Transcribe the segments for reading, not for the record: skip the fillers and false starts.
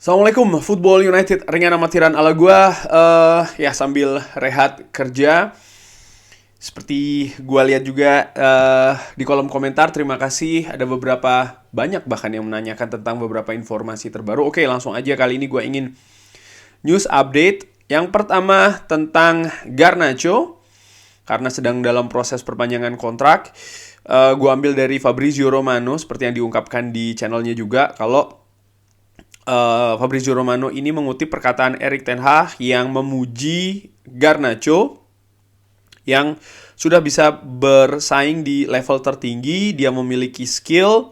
Assalamualaikum, Football United ringan amatiran ala gua. Ya sambil rehat kerja. Seperti gua lihat juga di kolom komentar, terima kasih ada beberapa banyak bahkan yang menanyakan tentang beberapa informasi terbaru. Oke, langsung aja kali ini gua ingin news update. Yang pertama tentang Garnacho karena sedang dalam proses perpanjangan kontrak. Gua ambil dari Fabrizio Romano seperti yang diungkapkan di channelnya juga kalau Fabrizio Romano ini mengutip perkataan Erik ten Hag yang memuji Garnacho yang sudah bisa bersaing di level tertinggi. Dia memiliki skill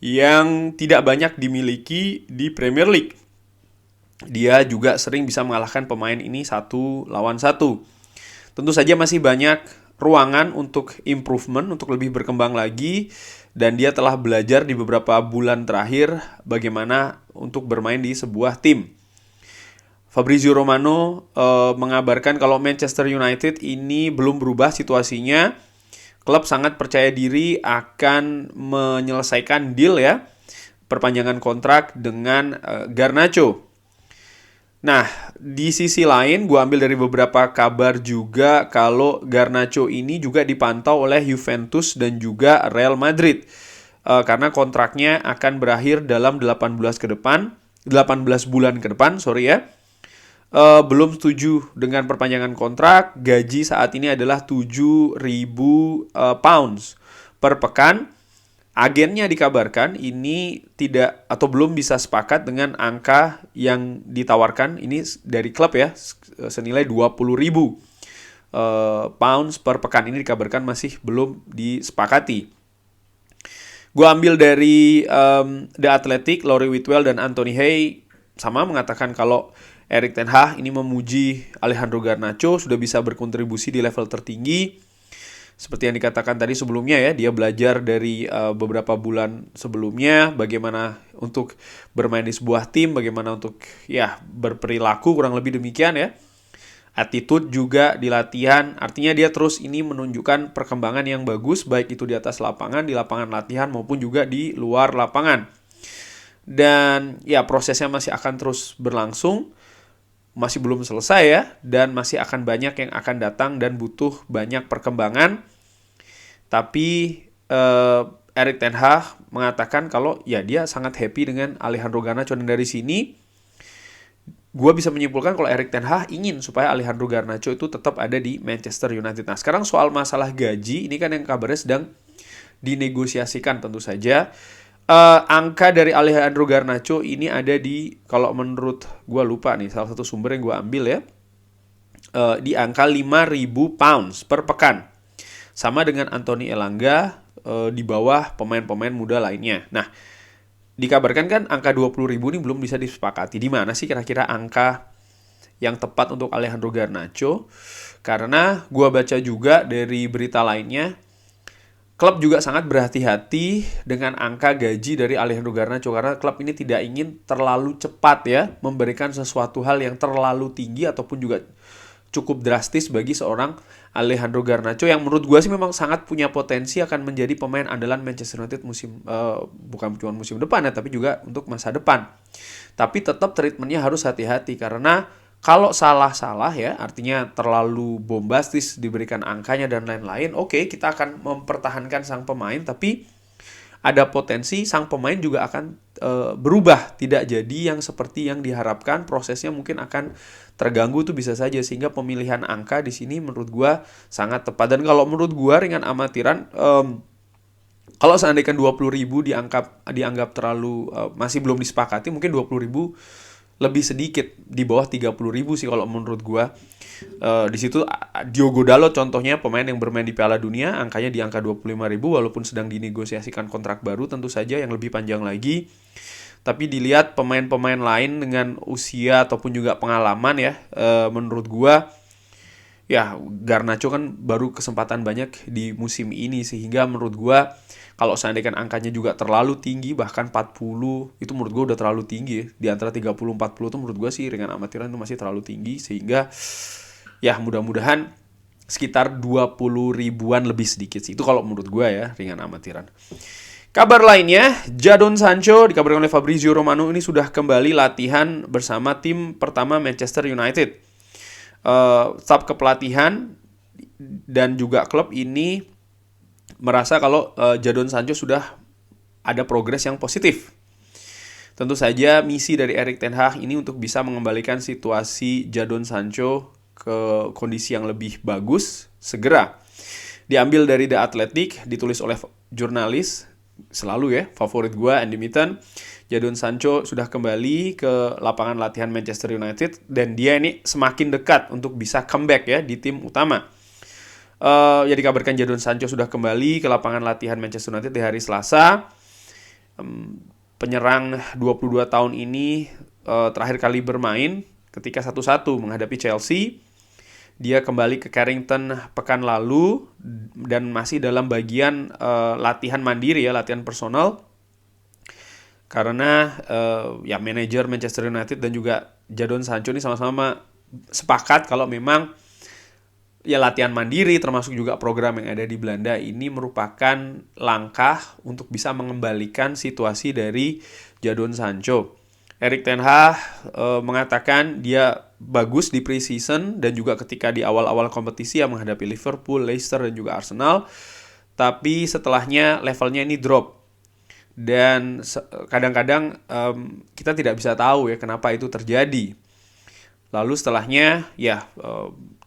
yang tidak banyak dimiliki di Premier League. Dia juga sering bisa mengalahkan pemain ini 1 lawan 1. Tentu saja masih banyak ruangan untuk improvement, untuk lebih berkembang lagi. Dan dia telah belajar di beberapa bulan terakhir bagaimana untuk bermain di sebuah tim. Fabrizio Romano mengabarkan kalau Manchester United ini belum berubah situasinya. Klub sangat percaya diri akan menyelesaikan deal ya, perpanjangan kontrak dengan Garnacho. Nah, di sisi lain gue ambil dari beberapa kabar juga kalau Garnacho ini juga dipantau oleh Juventus dan juga Real Madrid. Karena kontraknya akan berakhir dalam 18 bulan ke depan, sorry ya. Belum setuju dengan perpanjangan kontrak. Gaji saat ini adalah 7.000 pounds per pekan. Agennya dikabarkan ini tidak atau belum bisa sepakat dengan angka yang ditawarkan. Ini dari klub ya, senilai 20.000 pounds per pekan. Ini dikabarkan masih belum disepakati. Gue ambil dari The Athletic, Laurie Whitwell dan Anthony Hay sama mengatakan kalau Erik ten Hag ini memuji Alejandro Garnacho sudah bisa berkontribusi di level tertinggi. Seperti yang dikatakan tadi sebelumnya ya, dia belajar dari beberapa bulan sebelumnya bagaimana untuk bermain di sebuah tim, bagaimana untuk ya berperilaku, kurang lebih demikian ya. Attitude juga di latihan, artinya dia terus ini menunjukkan perkembangan yang bagus baik itu di atas lapangan, di lapangan latihan maupun juga di luar lapangan. Dan ya prosesnya masih akan terus berlangsung. Masih belum selesai ya, dan masih akan banyak yang akan datang dan butuh banyak perkembangan. Tapi Erik ten Hag mengatakan kalau ya dia sangat happy dengan Alejandro Garnacho, dan dari sini gue bisa menyimpulkan kalau Erik ten Hag ingin supaya Alejandro Garnacho itu tetap ada di Manchester United. Nah sekarang soal masalah gaji, ini kan yang kabarnya sedang dinegosiasikan tentu saja. Angka dari Alejandro Garnacho ini ada di, kalau menurut gue lupa nih, salah satu sumber yang gue ambil ya, di angka 5.000 pounds per pekan. Sama dengan Anthony Elanga, di bawah pemain-pemain muda lainnya. Nah, dikabarkan kan angka 20.000 ini belum bisa disepakati. Di mana sih kira-kira angka yang tepat untuk Alejandro Garnacho? Karena gue baca juga dari berita lainnya, klub juga sangat berhati-hati dengan angka gaji dari Alejandro Garnacho karena klub ini tidak ingin terlalu cepat ya memberikan sesuatu hal yang terlalu tinggi ataupun juga cukup drastis bagi seorang Alejandro Garnacho yang menurut gue sih memang sangat punya potensi akan menjadi pemain andalan Manchester United bukan cuma musim depan ya, tapi juga untuk masa depan. Tapi tetap treatmentnya harus hati-hati karena kalau salah-salah ya, artinya terlalu bombastis diberikan angkanya dan lain-lain, oke, kita akan mempertahankan sang pemain, tapi ada potensi sang pemain juga akan berubah, tidak jadi yang seperti yang diharapkan, prosesnya mungkin akan terganggu tuh bisa saja, sehingga pemilihan angka di sini menurut gua sangat tepat. Dan kalau menurut gua ringan amatiran, kalau seandainya 20.000 dianggap terlalu masih belum disepakati, mungkin 20.000 lebih sedikit, di bawah 30.000 sih kalau menurut gua. Di situ Diogo Dalot contohnya, pemain yang bermain di Piala Dunia, angkanya di angka 25.000 walaupun sedang dinegosiasikan kontrak baru tentu saja yang lebih panjang lagi. Tapi dilihat pemain-pemain lain dengan usia ataupun juga pengalaman ya, menurut gua ya Garnacho kan baru kesempatan banyak di musim ini, sehingga menurut gua kalau seandainya angkanya juga terlalu tinggi, bahkan 40, itu menurut gua udah terlalu tinggi ya. Di antara 30-40 itu menurut gua sih ringan amatiran itu masih terlalu tinggi, sehingga ya mudah-mudahan sekitar 20 ribuan lebih sedikit sih. Itu kalau menurut gua ya ringan amatiran. Kabar lainnya, Jadon Sancho dikabarkan oleh Fabrizio Romano ini sudah kembali latihan bersama tim pertama Manchester United. Staf kepelatihan dan juga klub ini merasa kalau Jadon Sancho sudah ada progres yang positif. Tentu saja misi dari Erik ten Hag ini untuk bisa mengembalikan situasi Jadon Sancho ke kondisi yang lebih bagus segera. Diambil dari The Athletic, ditulis oleh jurnalis selalu ya, favorit gue, Andy Mitten. Jadon Sancho sudah kembali ke lapangan latihan Manchester United dan dia ini semakin dekat untuk bisa comeback ya di tim utama. Ya dikabarkan Jadon Sancho sudah kembali ke lapangan latihan Manchester United di hari Selasa. Penyerang 22 tahun ini terakhir kali bermain ketika 1-1 menghadapi Chelsea. Dia kembali ke Carrington pekan lalu dan masih dalam bagian latihan mandiri ya, latihan personal. Karena ya manajer Manchester United dan juga Jadon Sancho ini sama-sama sepakat kalau memang ya latihan mandiri termasuk juga program yang ada di Belanda ini merupakan langkah untuk bisa mengembalikan situasi dari Jadon Sancho. Erik ten Hag mengatakan dia bagus di pre-season dan juga ketika di awal-awal kompetisi yang menghadapi Liverpool, Leicester dan juga Arsenal. Tapi setelahnya levelnya ini drop. Dan kadang-kadang kita tidak bisa tahu ya kenapa itu terjadi. Lalu setelahnya ya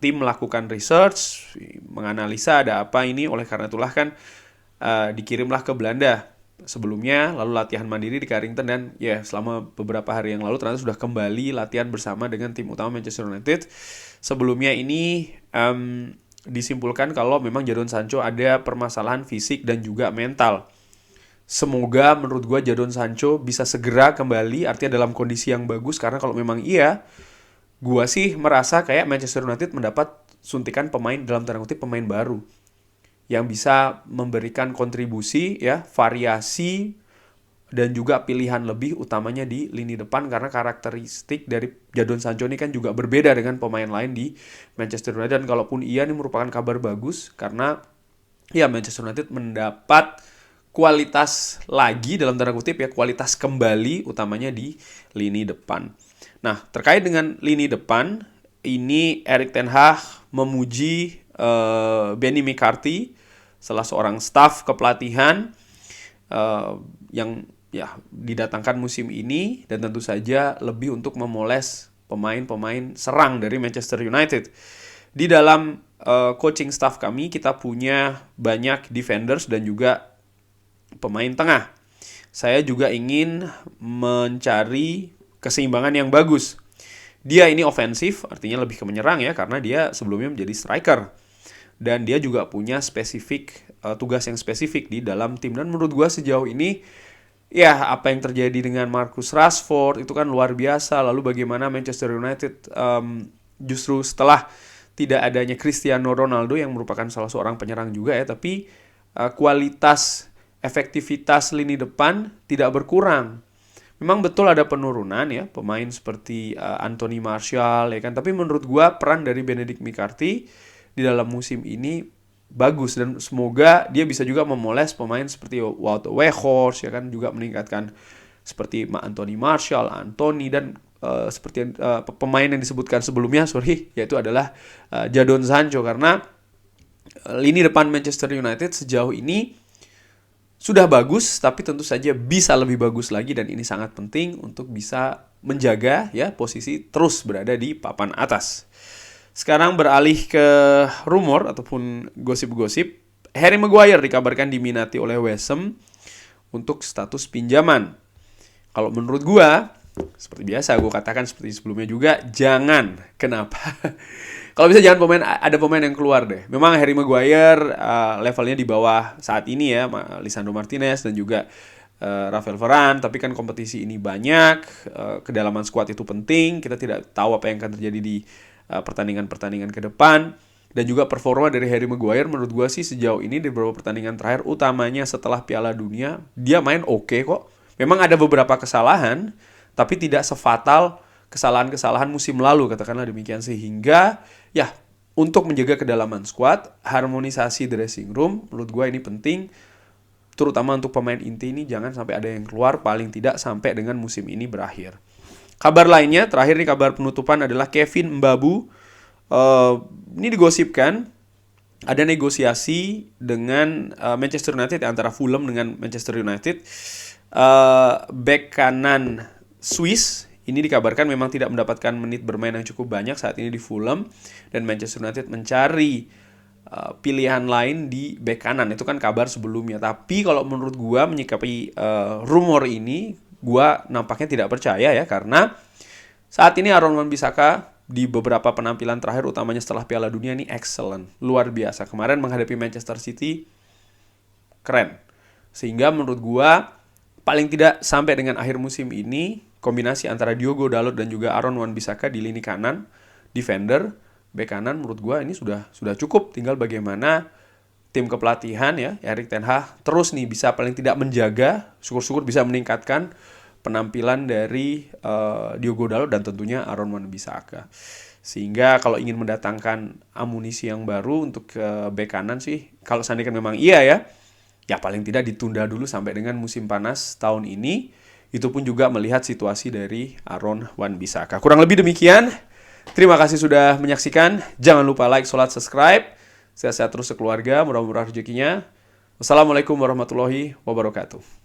tim melakukan research, menganalisa ada apa ini, oleh karena itulah kan dikirimlah ke Belanda sebelumnya, lalu latihan mandiri di Carrington dan ya selama beberapa hari yang lalu ternyata sudah kembali latihan bersama dengan tim utama Manchester United. Sebelumnya ini disimpulkan kalau memang Jadon Sancho ada permasalahan fisik dan juga mental. Semoga menurut gue Jadon Sancho bisa segera kembali, artinya dalam kondisi yang bagus, karena kalau memang iya, gue sih merasa kayak Manchester United mendapat suntikan pemain dalam tanda kutip pemain baru yang bisa memberikan kontribusi ya, variasi dan juga pilihan lebih utamanya di lini depan, karena karakteristik dari Jadon Sancho ini kan juga berbeda dengan pemain lain di Manchester United. Dan kalaupun iya, ini merupakan kabar bagus karena ya Manchester United mendapat kualitas lagi dalam tanda kutip ya, kualitas kembali utamanya di lini depan. Nah, terkait dengan lini depan ini Erik ten Hag memuji Benny McCarthy, salah seorang staf kepelatihan yang ya didatangkan musim ini dan tentu saja lebih untuk memoles pemain-pemain serang dari Manchester United. Di dalam coaching staff kami kita punya banyak defenders dan juga pemain tengah. Saya juga ingin mencari keseimbangan yang bagus. Dia ini ofensif, artinya lebih ke menyerang ya, karena dia sebelumnya menjadi striker. Dan dia juga punya tugas yang spesifik di dalam tim. Dan menurut gue sejauh ini, ya apa yang terjadi dengan Marcus Rashford itu kan luar biasa. Lalu bagaimana Manchester United justru setelah tidak adanya Cristiano Ronaldo yang merupakan salah seorang penyerang juga ya, tapi kualitas efektivitas lini depan tidak berkurang. Memang betul ada penurunan ya, pemain seperti Anthony Martial ya kan, tapi menurut gua peran dari Benedict McCarthy di dalam musim ini bagus dan semoga dia bisa juga memoles pemain seperti Wout Weghorst ya kan, juga meningkatkan seperti Anthony Martial, Anthony dan seperti pemain yang disebutkan sebelumnya yaitu adalah Jadon Sancho, karena lini depan Manchester United sejauh ini sudah bagus, tapi tentu saja bisa lebih bagus lagi dan ini sangat penting untuk bisa menjaga ya posisi terus berada di papan atas. Sekarang beralih ke rumor ataupun gosip-gosip. Harry Maguire dikabarkan diminati oleh West Ham untuk status pinjaman. Kalau menurut gua, seperti biasa gue katakan seperti sebelumnya juga, jangan. Kenapa? Kalau bisa jangan ada pemain yang keluar deh. Memang Harry Maguire levelnya di bawah saat ini ya, Lisandro Martinez dan juga Rafael Varane. Tapi kan kompetisi ini banyak, kedalaman skuad itu penting. Kita tidak tahu apa yang akan terjadi di pertandingan-pertandingan ke depan. Dan juga performa dari Harry Maguire menurut gue sih sejauh ini di beberapa pertandingan terakhir, utamanya setelah Piala Dunia, dia main oke kok. Memang ada beberapa kesalahan, tapi tidak sefatal kesalahan-kesalahan musim lalu, katakanlah demikian. Sehingga ya untuk menjaga kedalaman skuad, harmonisasi dressing room menurut gue ini penting. terutama untuk pemain inti ini jangan sampai ada yang keluar paling tidak sampai dengan musim ini berakhir. Kabar lainnya, terakhir nih kabar penutupan adalah Kevin Mbabu. Ini digosipkan ada negosiasi dengan Manchester United antara Fulham dengan Manchester United. Back kanan Swiss ini dikabarkan memang tidak mendapatkan menit bermain yang cukup banyak saat ini di Fulham, dan Manchester United mencari pilihan lain di back kanan. Itu kan kabar sebelumnya. Tapi kalau menurut gua menyikapi rumor ini, gua nampaknya tidak percaya ya, karena saat ini Aaron Wan-Bissaka di beberapa penampilan terakhir, utamanya setelah Piala Dunia, ini excellent, luar biasa. Kemarin menghadapi Manchester City keren. Sehingga menurut gua paling tidak sampai dengan akhir musim ini, kombinasi antara Diogo Dalot dan juga Aaron Wan-Bissaka di lini kanan, defender, bek kanan, menurut gue ini sudah cukup. Tinggal bagaimana tim kepelatihan ya, Erik ten Hag terus nih bisa paling tidak menjaga, syukur-syukur bisa meningkatkan penampilan dari Diogo Dalot dan tentunya Aaron Wan-Bissaka. Sehingga kalau ingin mendatangkan amunisi yang baru untuk bek kanan sih, kalau seandainya memang iya ya paling tidak ditunda dulu sampai dengan musim panas tahun ini. Itu pun juga melihat situasi dari Aaron Wan-Bissaka. Kurang lebih demikian. Terima kasih sudah menyaksikan. Jangan lupa like, sholat, subscribe. Sehat-sehat terus sekeluarga. Murah-murah rezekinya. Wassalamualaikum warahmatullahi wabarakatuh.